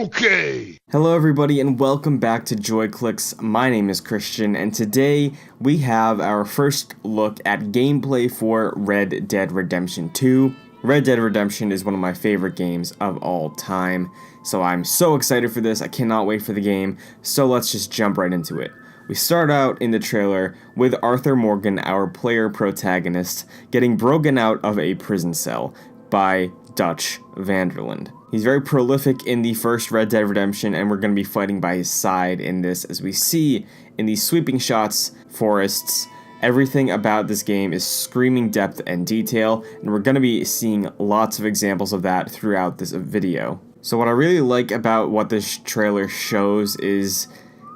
Okay. Hello everybody and welcome back to JoyClicks. My name is Christian and today we have our first look at gameplay for Red Dead Redemption 2. Red Dead Redemption is one of my favorite games of all time, so I'm so excited for this. I cannot wait for the game, so let's just jump right into it. We start out in the trailer with Arthur Morgan, our player protagonist, getting broken out of a prison cell by Dutch van der Linde. He's very prolific in the first Red Dead Redemption, and we're going to be fighting by his side in this. As we see in these sweeping shots, forests, everything about this game is screaming depth and detail, and we're going to be seeing lots of examples of that throughout this video. So what I really like about what this trailer shows is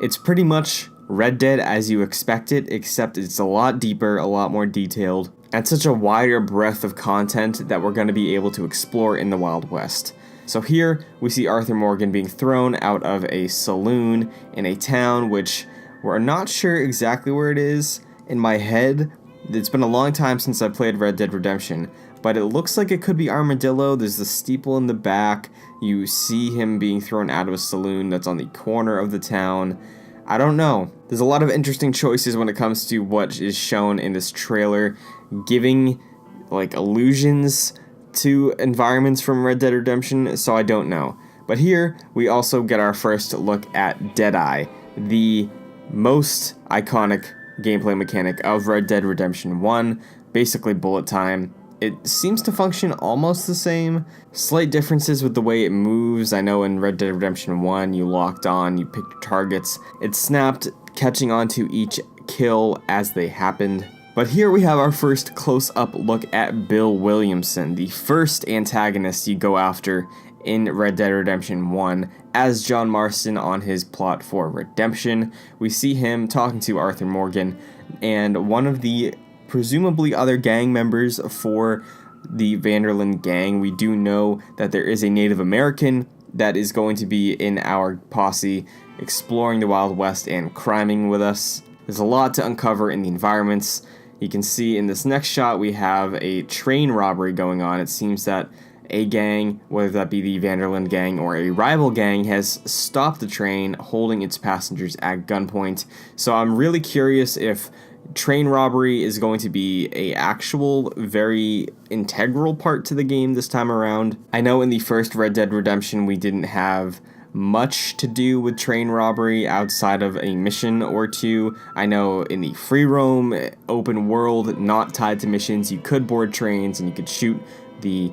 it's pretty much Red Dead as you expect it, except it's a lot deeper, a lot more detailed, and such a wider breadth of content that we're going to be able to explore in the Wild West. So here, we see Arthur Morgan being thrown out of a saloon in a town which we're not sure exactly where it is. In my head, it's been a long time since I played Red Dead Redemption, but it looks like it could be Armadillo. There's the steeple in the back. You see him being thrown out of a saloon that's on the corner of the town. I don't know. There's a lot of interesting choices when it comes to what is shown in this trailer, giving like allusions to environments from Red Dead Redemption, so I don't know. But here, we also get our first look at Deadeye, the most iconic gameplay mechanic of Red Dead Redemption 1, basically bullet time. It seems to function almost the same. Slight differences with the way it moves. I know in Red Dead Redemption 1, you locked on, you picked your targets. It snapped, catching onto each kill as they happened. But here we have our first close-up look at Bill Williamson, the first antagonist you go after in Red Dead Redemption 1 as John Marston on his plot for redemption. We see him talking to Arthur Morgan and one of the presumably other gang members for the van der Linde gang. We do know that there is a Native American that is going to be in our posse exploring the Wild West and criming with us. There's a lot to uncover in the environments. You can see in this next shot we have a train robbery going on. It seems that a gang, whether that be the van der Linde gang or a rival gang, has stopped the train, holding its passengers at gunpoint. So I'm really curious if train robbery is going to be a actual very integral part to the game this time around. I know in the first Red Dead Redemption we didn't have much to do with train robbery outside of a mission or two. I know in the free roam, open world, not tied to missions, you could board trains and you could shoot the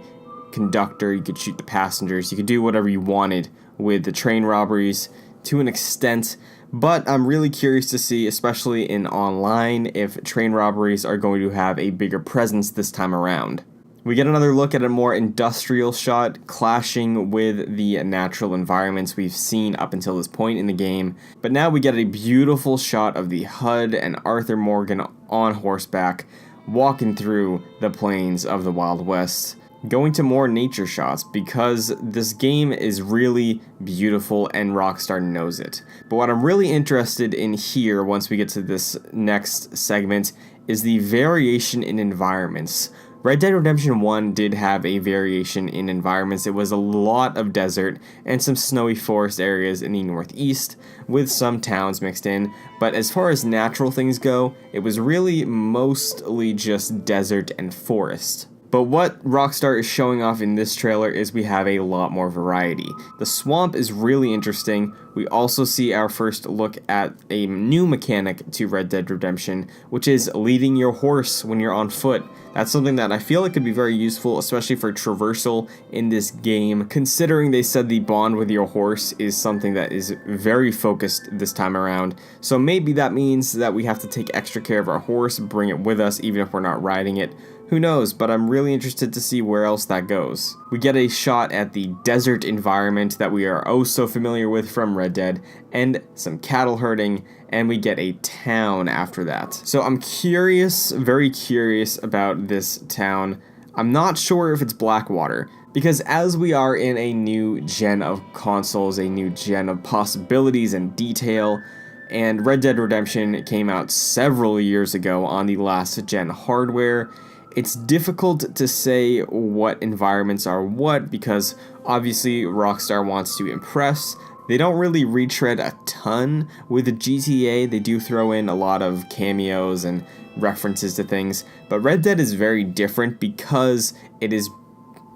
conductor, you could shoot the passengers, you could do whatever you wanted with the train robberies to an extent. But I'm really curious to see, especially in online, if train robberies are going to have a bigger presence this time around. We get another look at a more industrial shot, clashing with the natural environments we've seen up until this point in the game. But now we get a beautiful shot of the HUD and Arthur Morgan on horseback, walking through the plains of the Wild West, going to more nature shots because this game is really beautiful and Rockstar knows it. But what I'm really interested in here, once we get to this next segment, is the variation in environments. Red Dead Redemption 1 did have a variation in environments. It was a lot of desert and some snowy forest areas in the northeast with some towns mixed in, but as far as natural things go, it was really mostly just desert and forest. But what Rockstar is showing off in this trailer is we have a lot more variety. The swamp is really interesting. We also see our first look at a new mechanic to Red Dead Redemption, which is leading your horse when you're on foot. That's something that I feel like could be very useful, especially for traversal in this game, considering they said the bond with your horse is something that is very focused this time around. So maybe that means that we have to take extra care of our horse, bring it with us even if we're not riding it. Who knows, but I'm really interested to see where else that goes. We get a shot at the desert environment that we are oh so familiar with from Red Dead, and some cattle herding, and we get a town after that. So I'm curious, very curious about this town. I'm not sure if it's Blackwater, because as we are in a new gen of consoles, a new gen of possibilities and detail, and Red Dead Redemption came out several years ago on the last gen hardware, It's difficult to say what environments are what because obviously Rockstar wants to impress. They don't really retread a ton with the GTA. They do throw in a lot of cameos and references to things, but Red Dead is very different because it is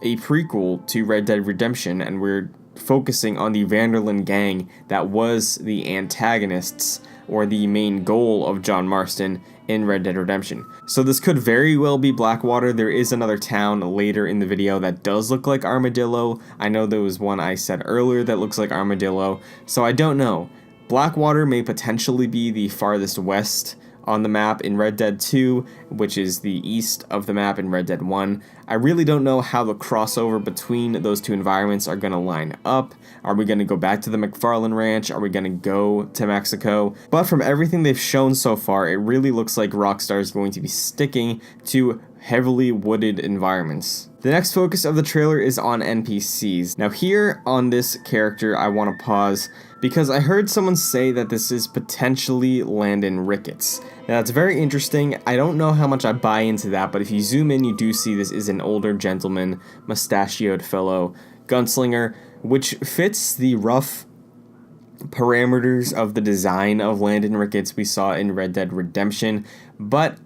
a prequel to Red Dead Redemption, and we're focusing on the Vanderlyn gang that was the antagonists or the main goal of John Marston in Red Dead Redemption. So this could very well be Blackwater. There is another town later in the video that does look like Armadillo. I know there was one I said earlier that looks like Armadillo, so I don't know. Blackwater may potentially be the farthest west on the map in Red Dead 2, which is the east of the map in Red Dead 1. I really don't know how the crossover between those two environments are going to line up. Are we going to go back to the McFarlane Ranch? Are we going to go to Mexico? But from everything they've shown so far, it really looks like Rockstar is going to be sticking to heavily wooded environments. The next focus of the trailer is on NPCs. Now here on this character, I want to pause because I heard someone say that this is potentially Landon Ricketts. Now that's very interesting. I don't know how much I buy into that, but if you zoom in, you do see this is an older gentleman, mustachioed fellow gunslinger, which fits the rough parameters of the design of Landon Ricketts we saw in Red Dead Redemption, but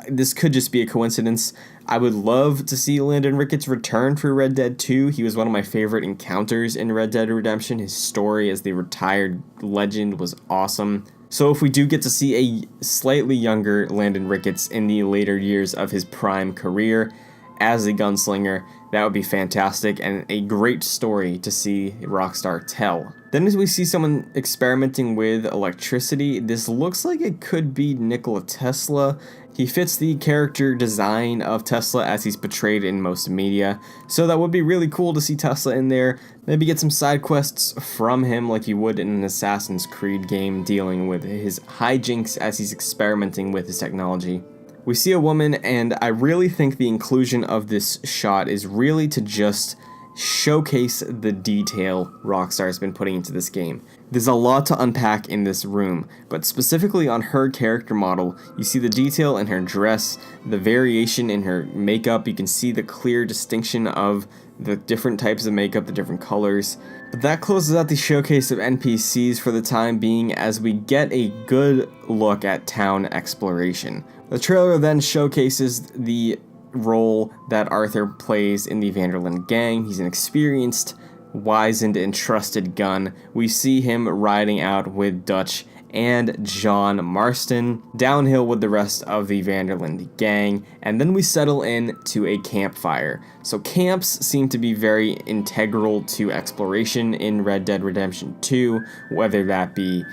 this could just be a coincidence. I would love to see Landon Ricketts return for Red Dead 2. He was one of my favorite encounters in Red Dead Redemption. His story as the retired legend was awesome. So if we do get to see a slightly younger Landon Ricketts in the later years of his prime career as a gunslinger, that would be fantastic and a great story to see Rockstar tell. Then as we see someone experimenting with electricity, this looks like it could be Nikola Tesla. He fits the character design of Tesla as he's portrayed in most media, so that would be really cool to see Tesla in there. Maybe get some side quests from him like you would in an Assassin's Creed game dealing with his hijinks as he's experimenting with his technology. We see a woman, and I really think the inclusion of this shot is really to just showcase the detail Rockstar's been putting into this game. There's a lot to unpack in this room, but specifically on her character model, you see the detail in her dress, the variation in her makeup, you can see the clear distinction of the different types of makeup, the different colors. But that closes out the showcase of NPCs for the time being as we get a good look at town exploration. The trailer then showcases the role that Arthur plays in the Vanderlyn gang. He's an experienced, wizened, and trusted gun. We see him riding out with Dutch and John Marston downhill with the rest of the Vanderlyn gang, and then we settle in to a campfire. So camps seem to be very integral to exploration in Red Dead Redemption 2, whether that be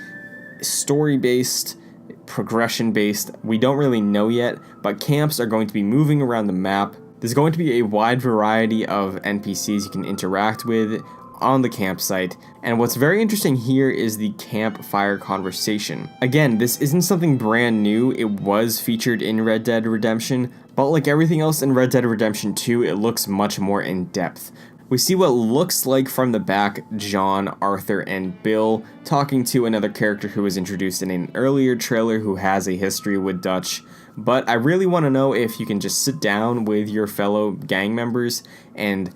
story-based, progression-based, we don't really know yet, but camps are going to be moving around the map. There's going to be a wide variety of NPCs you can interact with on the campsite, and what's very interesting here is the campfire conversation. Again, this isn't something brand new, it was featured in Red Dead Redemption, but like everything else in Red Dead Redemption 2, it looks much more in depth. We see what looks like from the back John, Arthur, and Bill talking to another character who was introduced in an earlier trailer who has a history with Dutch, but I really want to know if you can just sit down with your fellow gang members and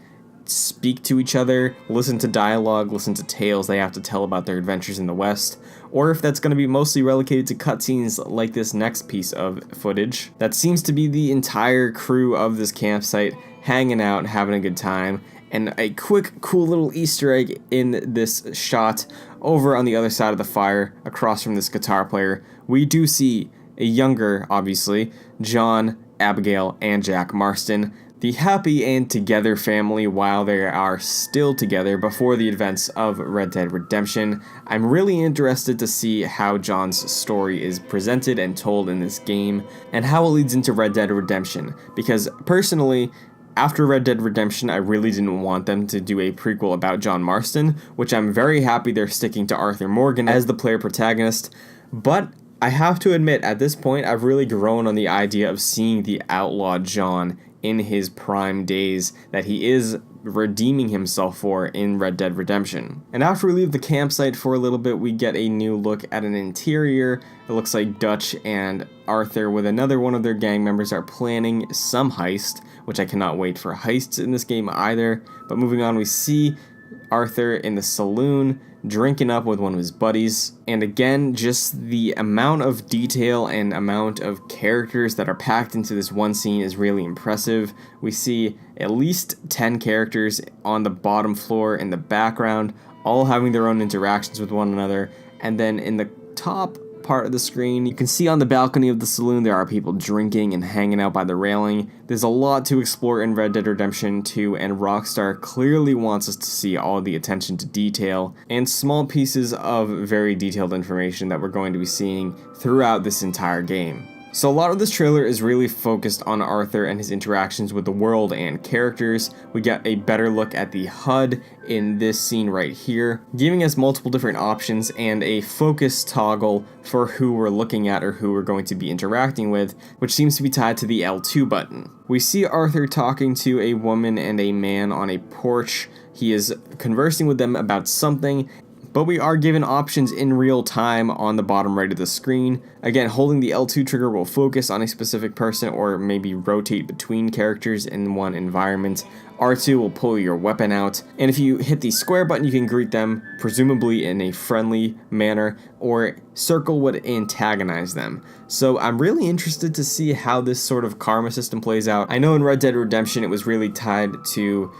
speak to each other, listen to dialogue, listen to tales they have to tell about their adventures in the West, or if that's going to be mostly relegated to cutscenes like this next piece of footage. That seems to be the entire crew of this campsite hanging out, having a good time, and a quick, cool little Easter egg in this shot over on the other side of the fire, across from this guitar player, we do see a younger, obviously, John, Abigail, and Jack Marston, the happy and together family while they are still together before the events of Red Dead Redemption. I'm really interested to see how John's story is presented and told in this game, and how it leads into Red Dead Redemption, because personally, after Red Dead Redemption, I really didn't want them to do a prequel about John Marston, which I'm very happy they're sticking to Arthur Morgan as the player protagonist, but I have to admit, at this point, I've really grown on the idea of seeing the outlaw John in his prime days, that he is redeeming himself for in Red Dead Redemption. And after we leave the campsite for a little bit, we get a new look at an interior. It looks like Dutch and Arthur with another one of their gang members are planning some heist, which I cannot wait for heists in this game either. But moving on, we see Arthur in the saloon drinking up with one of his buddies, and again, just the amount of detail and amount of characters that are packed into this one scene is really impressive. We see at least 10 characters on the bottom floor in the background, all having their own interactions with one another, and then in the top part of the screen, you can see on the balcony of the saloon there are people drinking and hanging out by the railing. There's a lot to explore in Red Dead Redemption 2, and Rockstar clearly wants us to see all the attention to detail and small pieces of very detailed information that we're going to be seeing throughout this entire game. So a lot of this trailer is really focused on Arthur and his interactions with the world and characters. We get a better look at the HUD in this scene right here, giving us multiple different options and a focus toggle for who we're looking at or who we're going to be interacting with, which seems to be tied to the L2 button. We see Arthur talking to a woman and a man on a porch. He is conversing with them about something, but we are given options in real time on the bottom right of the screen. Again, holding the L2 trigger will focus on a specific person or maybe rotate between characters in one environment. R2 will pull your weapon out, and if you hit the square button you can greet them, presumably in a friendly manner, or circle would antagonize them. So I'm really interested to see how this sort of karma system plays out. I know in Red Dead Redemption it was really tied to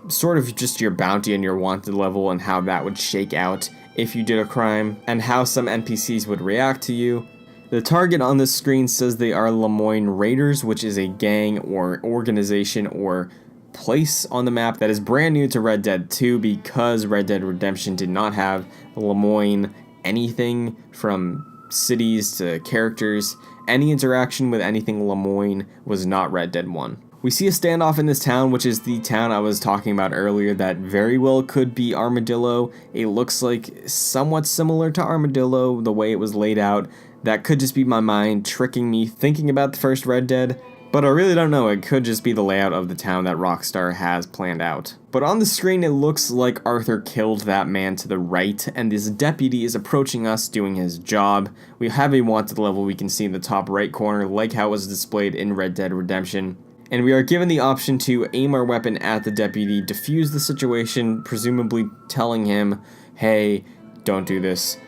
sort of just your bounty and your wanted level and how that would shake out if you did a crime, and how some NPCs would react to you. The target on this screen says they are Lemoyne Raiders, which is a gang or organization or place on the map that is brand new to Red Dead 2 because Red Dead Redemption did not have Lemoyne anything from cities to characters. Any interaction with anything Lemoyne was not Red Dead 1. We see a standoff in this town, which is the town I was talking about earlier that very well could be Armadillo. It looks like somewhat similar to Armadillo, the way it was laid out. That could just be my mind tricking me thinking about the first Red Dead, but I really don't know. It could just be the layout of the town that Rockstar has planned out. But on the screen it looks like Arthur killed that man to the right, and this deputy is approaching us doing his job. We have a wanted level we can see in the top right corner, like how it was displayed in Red Dead Redemption. And we are given the option to aim our weapon at the deputy, defuse the situation, presumably telling him, hey, don't do this.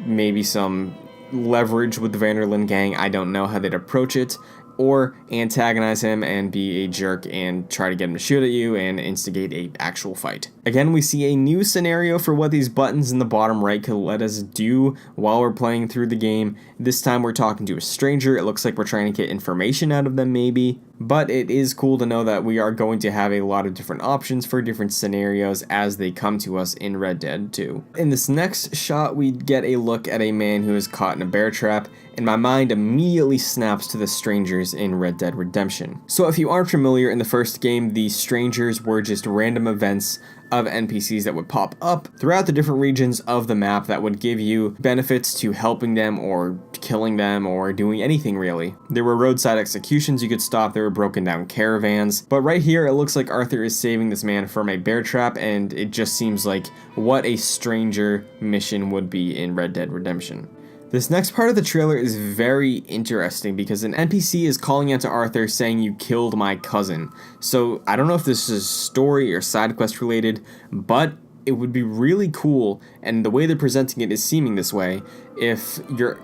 Maybe some leverage with the Vanderlyn gang, I don't know how they'd approach it, or antagonize him and be a jerk and try to get him to shoot at you and instigate a actual fight. Again, we see a new scenario for what these buttons in the bottom right could let us do while we're playing through the game. This time we're talking to a stranger. It looks like we're trying to get information out of them maybe, but it is cool to know that we are going to have a lot of different options for different scenarios as they come to us in Red Dead 2. In this next shot, we get a look at a man who is caught in a bear trap, and my mind immediately snaps to the strangers in Red Dead Redemption. So if you aren't familiar, in the first game, the strangers were just random events of NPCs that would pop up throughout the different regions of the map that would give you benefits to helping them or killing them or doing anything really. There were roadside executions you could stop, there were broken down caravans, but right here it looks like Arthur is saving this man from a bear trap, and it just seems like what a stranger mission would be in Red Dead Redemption. This next part of the trailer is very interesting because an NPC is calling out to Arthur saying, "You killed my cousin." So I don't know if this is story or side quest related, but it would be really cool, and the way they're presenting it is seeming this way, if your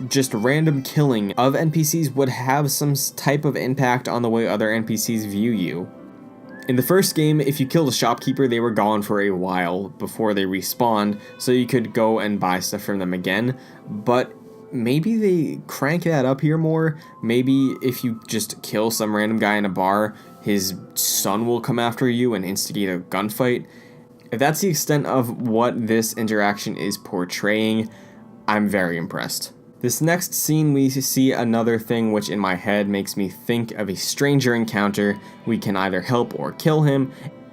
just random killing of NPCs would have some type of impact on the way other NPCs view you. In the first game, if you killed a shopkeeper, they were gone for a while before they respawned, so you could go and buy stuff from them again, but maybe they crank that up here more. Maybe if you just kill some random guy in a bar, his son will come after you and instigate a gunfight. If that's the extent of what this interaction is portraying, I'm very impressed. This next scene, we see another thing which in my head makes me think of a stranger encounter. We can either help or kill him.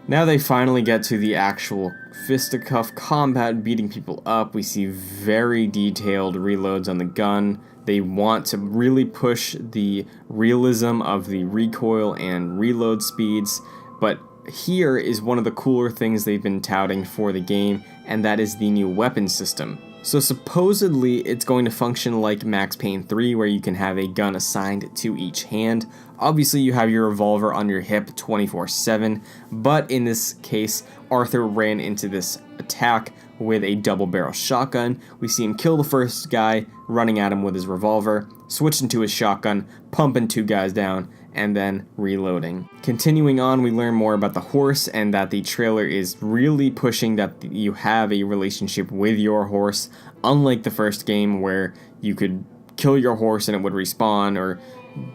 Now they finally get to the actual fisticuff combat, beating people up. We see very detailed reloads on the gun. They want to really push the realism of the recoil and reload speeds, but here is one of the cooler things they've been touting for the game, and that is the new weapon system. So supposedly it's going to function like Max Payne 3, where you can have a gun assigned to each hand. Obviously you have your revolver on your hip 24/7, but in this case Arthur ran into this attack with a double barrel shotgun. We see him kill the first guy, running at him with his revolver, switch into his shotgun, pumping 2 guys down, and then reloading. Continuing on, we learn more about the horse and that the trailer is really pushing that you have a relationship with your horse, unlike the first game where you could kill your horse and it would respawn, or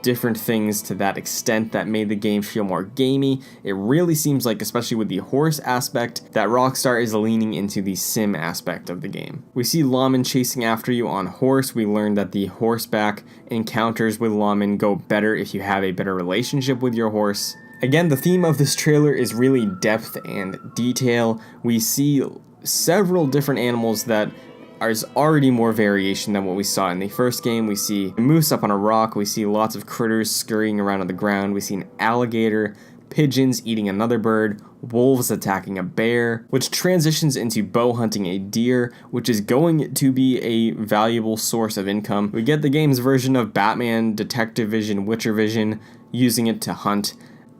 different things to that extent that made the game feel more gamey. It really seems like, especially with the horse aspect, that Rockstar is leaning into the sim aspect of the game. We see lawmen chasing after you on horse. We learned that the horseback encounters with lawmen go better if you have a better relationship with your horse. Again, the theme of this trailer is really depth and detail. We see several different animals that there's already more variation than what we saw in the first game. We see a moose up on a rock, we see lots of critters scurrying around on the ground, we see an alligator, pigeons eating another bird, wolves attacking a bear, which transitions into bow hunting a deer, which is going to be a valuable source of income. We get the game's version of Batman, Detective Vision, Witcher Vision, using it to hunt.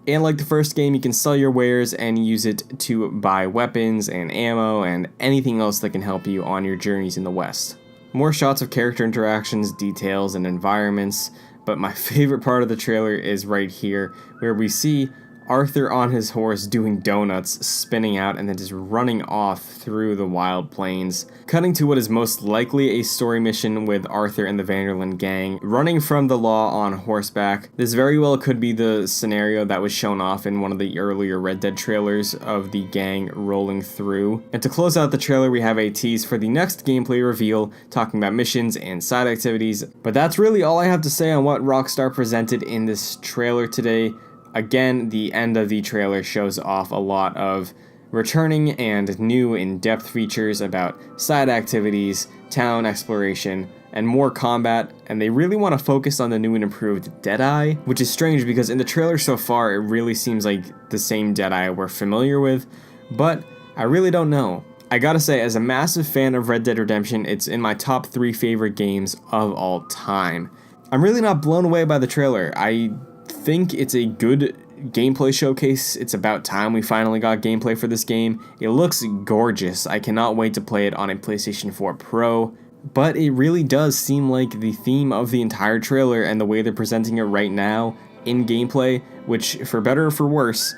And like the first game, you can sell your wares and use it to buy weapons and ammo and anything else that can help you on your journeys in the West. More shots of character interactions, details, and environments, but my favorite part of the trailer is right here, where we see Arthur on his horse doing donuts, spinning out, and then just running off through the wild plains, cutting to what is most likely a story mission with Arthur and the Vanderlyn gang, running from the law on horseback. This very well could be the scenario that was shown off in one of the earlier Red Dead trailers of the gang rolling through. And to close out the trailer, we have a tease for the next gameplay reveal, talking about missions and side activities. But that's really all I have to say on what Rockstar presented in this trailer today. Again, the end of the trailer shows off a lot of returning and new in-depth features about side activities, town exploration, and more combat, and they really want to focus on the new and improved Deadeye, which is strange because in the trailer so far it really seems like the same Deadeye we're familiar with, but I really don't know. I gotta say, as a massive fan of Red Dead Redemption, it's in my top 3 favorite games of all time. I'm really not blown away by the trailer. I think it's a good gameplay showcase. It's about time we finally got gameplay for this game. It looks gorgeous. I cannot wait to play it on a PlayStation 4 Pro, but it really does seem like the theme of the entire trailer and the way they're presenting it right now in gameplay, which for better or for worse,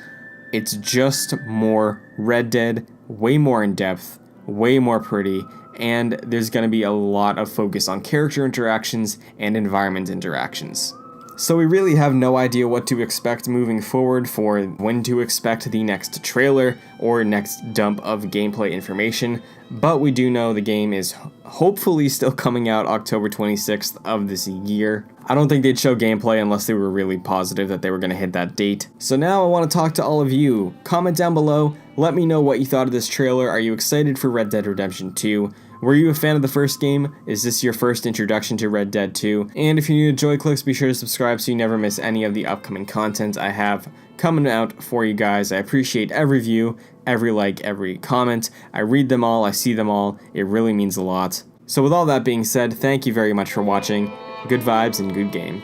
it's just more Red Dead, way more in depth, way more pretty, and there's going to be a lot of focus on character interactions and environment interactions. So we really have no idea what to expect moving forward for when to expect the next trailer or next dump of gameplay information, but we do know the game is hopefully still coming out October 26th of this year. I don't think they'd show gameplay unless they were really positive that they were going to hit that date. So now I want to talk to all of you. Comment down below, let me know what you thought of this trailer. Are you excited for Red Dead Redemption 2? Were you a fan of the first game? Is this your first introduction to Red Dead 2? And if you're new to Joy Clicks, be sure to subscribe so you never miss any of the upcoming content I have coming out for you guys. I appreciate every view, every like, every comment. I read them all, I see them all. It really means a lot. So with all that being said, thank you very much for watching. Good vibes and good game.